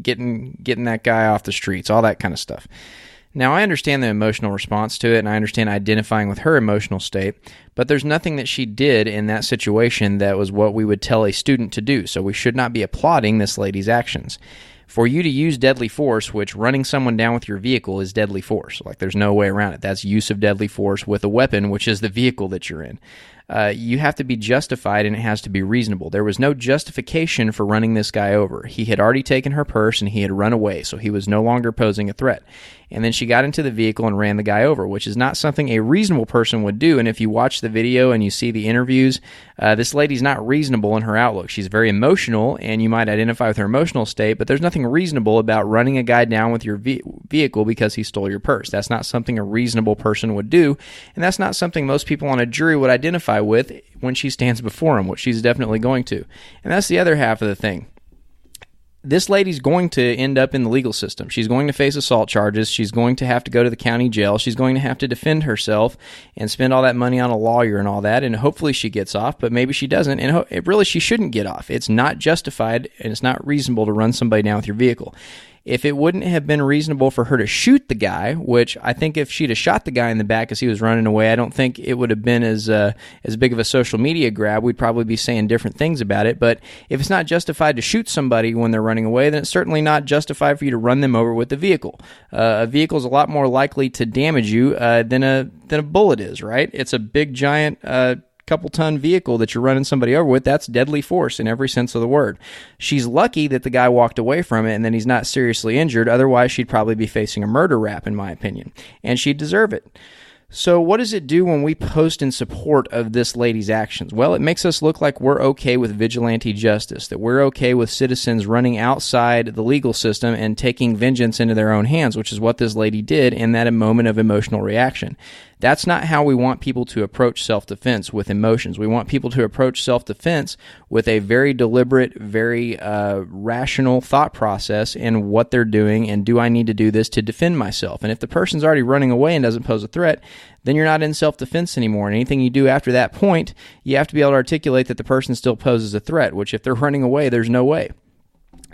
getting that guy off the streets, all that kind of stuff. Now, I understand the emotional response to it, and I understand identifying with her emotional state, but there's nothing that she did in that situation that was what we would tell a student to do, so we should not be applauding this lady's actions. For you to use deadly force, which running someone down with your vehicle is deadly force, like there's no way around it. That's use of deadly force with a weapon, which is the vehicle that you're in. You have to be justified, and it has to be reasonable. There was no justification for running this guy over. He had already taken her purse, and he had run away, so he was no longer posing a threat. And then she got into the vehicle and ran the guy over, which is not something a reasonable person would do. And if you watch the video and you see the interviews, this lady's not reasonable in her outlook. She's very emotional, and you might identify with her emotional state, but there's nothing reasonable about running a guy down with your vehicle because he stole your purse. That's not something a reasonable person would do, and that's not something most people on a jury would identify with when she stands before him, which she's definitely going to. And that's the other half of the thing. This lady's going to end up in the legal system. She's going to face assault charges. She's going to have to go to the county jail. She's going to have to defend herself and spend all that money on a lawyer and all that, and hopefully she gets off, but maybe she doesn't, and really she shouldn't get off. It's not justified, and it's not reasonable to run somebody down with your vehicle. if it wouldn't have been reasonable for her to shoot the guy, which I think if she'd have shot the guy in the back as he was running away, I don't think it would have been as big of a social media grab. We'd probably be saying different things about it. But if it's not justified to shoot somebody when they're running away, then it's certainly not justified for you to run them over with the vehicle. A vehicle is a lot more likely to damage you than a bullet is, right? It's a big, giant couple-ton vehicle that you're running somebody over with. That's deadly force in every sense of the word. She's lucky that the guy walked away from it and then he's not seriously injured. Otherwise, she'd probably be facing a murder rap, in my opinion, and she'd deserve it. So what does it do when we post in support of this lady's actions? Well, it makes us look like we're okay with vigilante justice, that we're okay with citizens running outside the legal system and taking vengeance into their own hands, which is what this lady did in that moment of emotional reaction. That's not how we want people to approach self-defense, with emotions. We want people to approach self-defense with a very deliberate, very rational thought process in what they're doing, and do I need to do this to defend myself? And if the person's already running away and doesn't pose a threat, then you're not in self-defense anymore. And anything you do after that point, you have to be able to articulate that the person still poses a threat, which if they're running away, there's no way.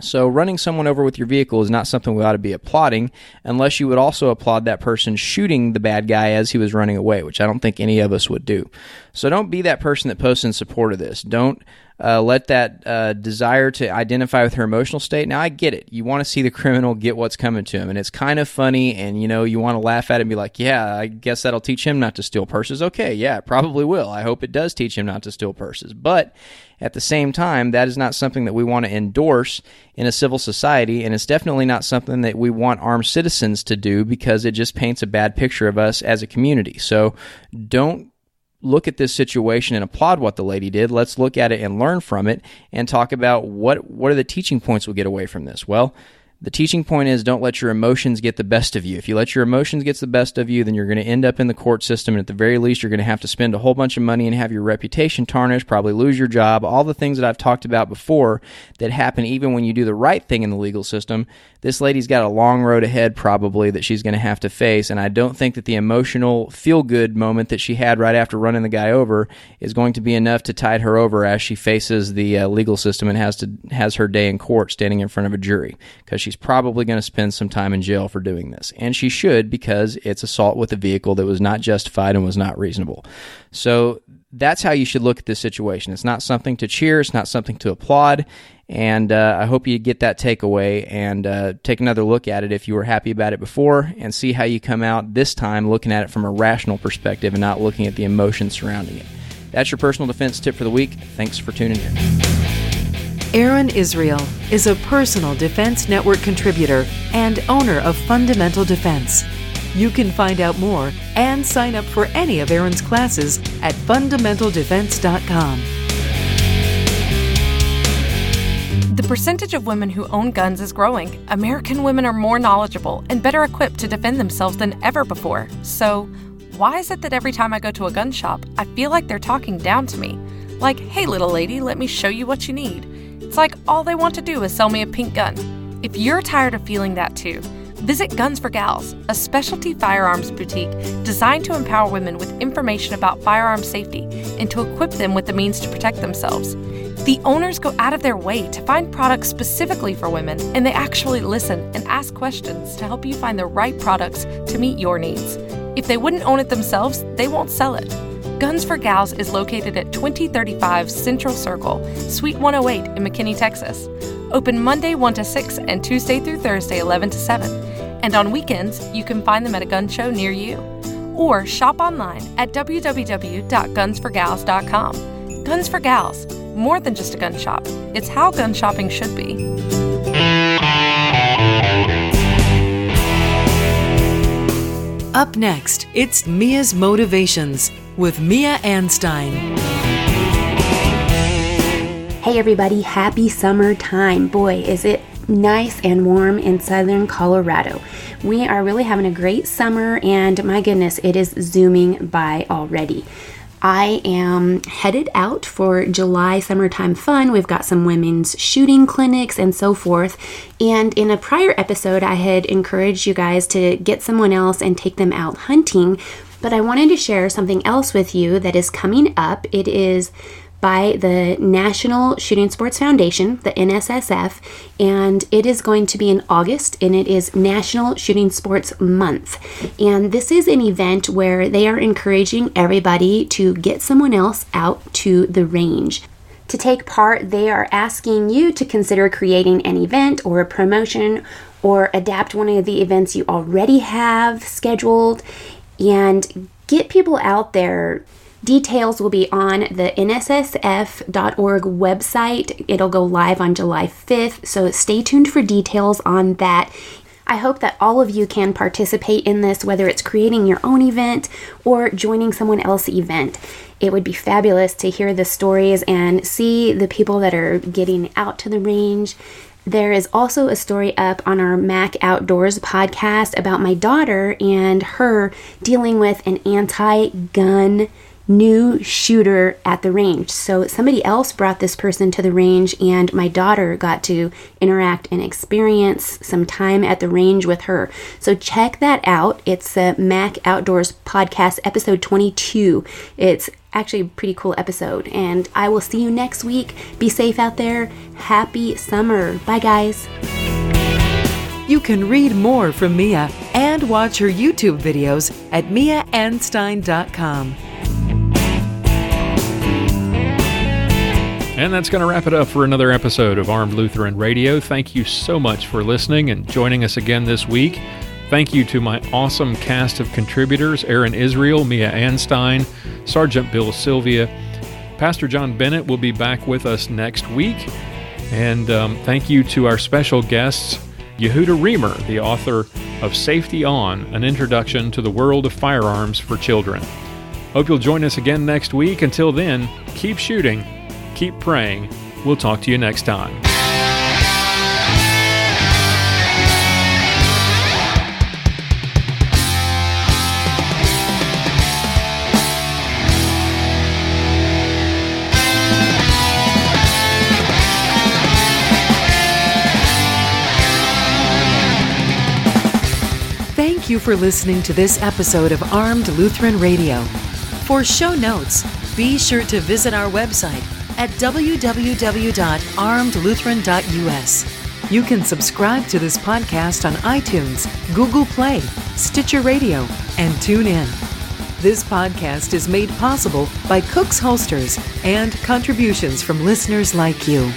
So running someone over with your vehicle is not something we ought to be applauding, unless you would also applaud that person shooting the bad guy as he was running away, which I don't think any of us would do. So don't be that person that posts in support of this. Don't let that desire to identify with her emotional state. Now, I get it. You want to see the criminal get what's coming to him, and it's kind of funny, and you want to laugh at it and be like, yeah, I guess that'll teach him not to steal purses. Okay, yeah, it probably will. I hope it does teach him not to steal purses. But at the same time, that is not something that we want to endorse in a civil society, and it's definitely not something that we want armed citizens to do, because it just paints a bad picture of us as a community. So don't look at this situation and applaud what the lady did. Let's look at it and learn from it and talk about what are the teaching points we'll get away from this. Well, the teaching point is, don't let your emotions get the best of you. If you let your emotions get the best of you, then you're going to end up in the court system, and at the very least, you're going to have to spend a whole bunch of money and have your reputation tarnished, probably lose your job, all the things that I've talked about before that happen even when you do the right thing in the legal system. This lady's got a long road ahead probably that she's going to have to face, and I don't think that the emotional feel-good moment that she had right after running the guy over is going to be enough to tide her over as she faces the legal system and has her day in court standing in front of a jury, because she's probably going to spend some time in jail for doing this. And she should, because it's assault with a vehicle that was not justified and was not reasonable. So that's how you should look at this situation. It's not something to cheer. It's not something to applaud. And I hope you get that takeaway and take another look at it if you were happy about it before, and see how you come out this time looking at it from a rational perspective and not looking at the emotions surrounding it. That's your personal defense tip for the week. Thanks for tuning in. Aaron Israel is a Personal Defense Network contributor and owner of Fundamental Defense. You can find out more and sign up for any of Aaron's classes at fundamentaldefense.com. The percentage of women who own guns is growing. American women are more knowledgeable and better equipped to defend themselves than ever before. So, why is it that every time I go to a gun shop, I feel like they're talking down to me? Like, hey little lady, let me show you what you need. It's like all they want to do is sell me a pink gun. If you're tired of feeling that too, visit Guns for Gals, a specialty firearms boutique designed to empower women with information about firearm safety and to equip them with the means to protect themselves. The owners go out of their way to find products specifically for women, and they actually listen and ask questions to help you find the right products to meet your needs. If they wouldn't own it themselves, they won't sell it. Guns for Gals is located at 2035 Central Circle, Suite 108 in McKinney, Texas. Open Monday 1 to 6 and Tuesday through Thursday 11 to 7. And on weekends, you can find them at a gun show near you. Or shop online at www.gunsforgals.com. Guns for Gals, more than just a gun shop. It's how gun shopping should be. Up next, it's Mia's Motivations with Mia Anstine. Hey everybody, happy summertime. Boy, is it nice and warm in southern Colorado. We are really having a great summer, and my goodness, it is zooming by already. I am headed out for July summertime fun. We've got some women's shooting clinics and so forth. And in a prior episode, I had encouraged you guys to get someone else and take them out hunting. But I wanted to share something else with you that is coming up. It is by the National Shooting Sports Foundation, the NSSF, and it is going to be in August, and it is National Shooting Sports Month. And this is an event where they are encouraging everybody to get someone else out to the range. To take part, they are asking you to consider creating an event or a promotion or adapt one of the events you already have scheduled and get people out there. Details will be on the nssf.org website. It'll go live on July 5th, so stay tuned for details on that. I hope that all of you can participate in this, whether it's creating your own event or joining someone else's event. It would be fabulous to hear the stories and see the people that are getting out to the range. There is also a story up on our Mac Outdoors podcast about my daughter and her dealing with an anti-gun new shooter at the range. So somebody else brought this person to the range, and my daughter got to interact and experience some time at the range with her. So check that out. It's the Mac Outdoors podcast, episode 22. It's actually a pretty cool episode, and I will see you next week. Be safe out there. Happy summer. Bye, guys. You can read more from Mia and watch her YouTube videos at miaanstine.com. And that's going to wrap it up for another episode of Armed Lutheran Radio. Thank you so much for listening and joining us again this week. Thank you to my awesome cast of contributors, Aaron Israel, Mia Anstine, Sergeant Bill Silvia. Pastor John Bennett will be back with us next week. And thank you to our special guests, Yehuda Remer, the author of Safety On, An Introduction to the World of Firearms for Children. Hope you'll join us again next week. Until then, keep shooting, keep praying. We'll talk to you next time. Thank you for listening to this episode of Armed Lutheran Radio. For show notes, be sure to visit our website at www.armedlutheran.us. You can subscribe to this podcast on iTunes, Google Play, Stitcher Radio, and TuneIn. This podcast is made possible by Cook's Holsters and contributions from listeners like you.